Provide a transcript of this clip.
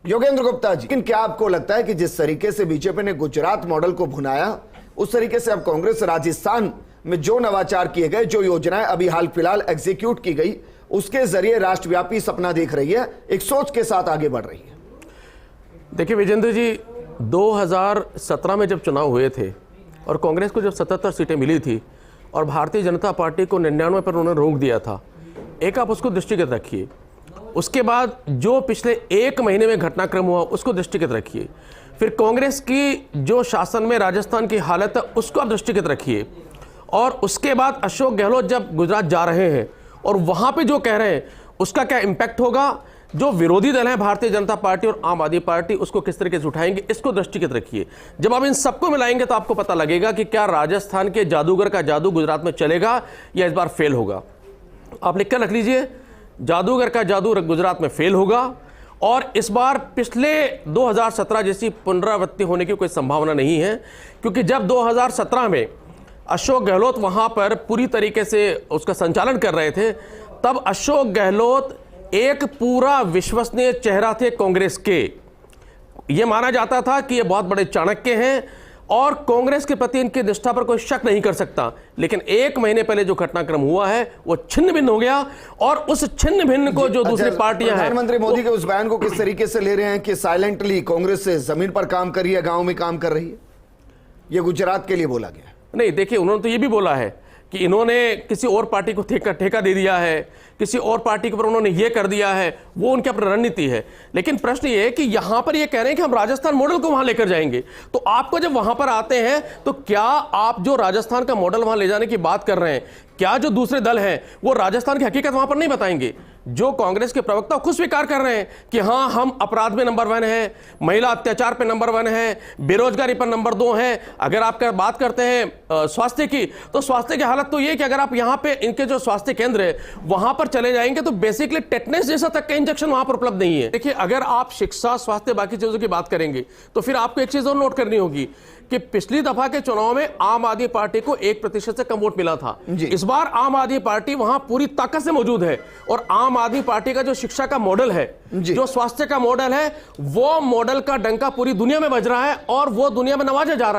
योगेंद्र गुप्ता जी, लेकिन क्या आपको लगता है कि जिस तरीके से बीजेपी ने गुजरात मॉडल को भुनाया, उस तरीके से अब कांग्रेस राजस्थान में जो नवाचार किए गए, जो योजनाएं अभी हाल फिलहाल एग्जीक्यूट की गई, उसके जरिए राष्ट्रव्यापी सपना देख रही है, एक सोच के साथ आगे बढ़ रही है? देखिए विजेंद्र जी, 2017 में जब चुनाव हुए थे और कांग्रेस को जब 77 सीटें मिली थी और भारतीय जनता पार्टी को 99 पर उन्होंने रोक दिया था, एक आप उसको दृष्टिगत रखिए। उसके बाद जो पिछले एक महीने में घटनाक्रम हुआ उसको दृष्टिगत रखिए। फिर कांग्रेस की जो शासन में राजस्थान की हालत है उसको आप दृष्टिगत रखिए। और उसके बाद अशोक गहलोत जब गुजरात जा रहे हैं और वहाँ पे जो कह रहे हैं उसका क्या इम्पैक्ट होगा, जो विरोधी दल हैं भारतीय जनता पार्टी और आम आदमी पार्टी उसको किस तरीके से उठाएंगे, इसको दृष्टिगत रखिए। जब आप इन सबको मिलाएंगे तो आपको पता लगेगा कि क्या राजस्थान के जादूगर का जादू गुजरात में चलेगा या इस बार फेल होगा। आप लिख कर रख लीजिए, जादूगर का जादू गुजरात में फेल होगा और इस बार पिछले 2017 जैसी पुनरावृत्ति होने की कोई संभावना नहीं है। क्योंकि जब 2017 में अशोक गहलोत वहां पर पूरी तरीके से उसका संचालन कर रहे थे, तब अशोक गहलोत एक पूरा विश्वसनीय चेहरा थे कांग्रेस के। यह माना जाता था कि ये बहुत बड़े चाणक्य हैं और कांग्रेस के प्रति इनकी निष्ठा पर कोई शक नहीं कर सकता। लेकिन एक महीने पहले जो घटनाक्रम हुआ है वो छिन्न भिन्न हो गया और उस छिन्न भिन्न को जो दूसरी पार्टियां हैं, प्रधानमंत्री मोदी के उस बयान को किस तरीके से ले रहे हैं कि साइलेंटली कांग्रेस से जमीन पर काम कर रही है, गांव में काम कर रही है? ये गुजरात के लिए बोला गया। नहीं, देखिए उन्होंने तो ये भी बोला है कि इन्होंने किसी और पार्टी को ठेका दे दिया है, किसी और पार्टी के ऊपर उन्होंने ये कर दिया है, वो उनकी अपनी रणनीति है। लेकिन प्रश्न ये है कि यहां पर ये कह रहे हैं कि हम राजस्थान मॉडल को वहां लेकर जाएंगे। तो आपको जब वहां पर आते हैं तो क्या आप जो राजस्थान का मॉडल वहां ले जाने की बात कर रहे हैं, क्या जो दूसरे दल हैं वो राजस्थान की हकीकत वहां पर नहीं बताएंगे? जो कांग्रेस के प्रवक्ता खुद स्वीकार कर रहे हैं कि हां हम अपराध में नंबर 1 है, महिला अत्याचार पे नंबर 1 है, बेरोजगारी पर नंबर 2 है। अगर आप बात करते हैं स्वास्थ्य की, तो स्वास्थ्य की हालत तो ये कि अगर आप यहां पे इनके जो स्वास्थ्य केंद्र है वहां पर चले जाएंगे तो बेसिकली टेटनेस जैसा तक का इंजेक्शन वहां पर उपलब्ध नहीं है। देखिए, अगर आप शिक्षा, स्वास्थ्य, बाकी चीजों की बात करेंगे तो फिर आपको एक चीज और नोट करनी होगी कि पिछली दफा के चुनाव में आम आदमी पार्टी को 1% से कम वोट मिला था। इस बार आम आदमी पार्टी वहां पूरी ताकत से मौजूद है और आम आदमी पार्टी का जो शिक्षा का मॉडल है, जो स्वास्थ्य का मॉडल है, वो मॉडल का डंका पूरी दुनिया में बज रहा है और वो दुनिया में नवाजा जा रहा है।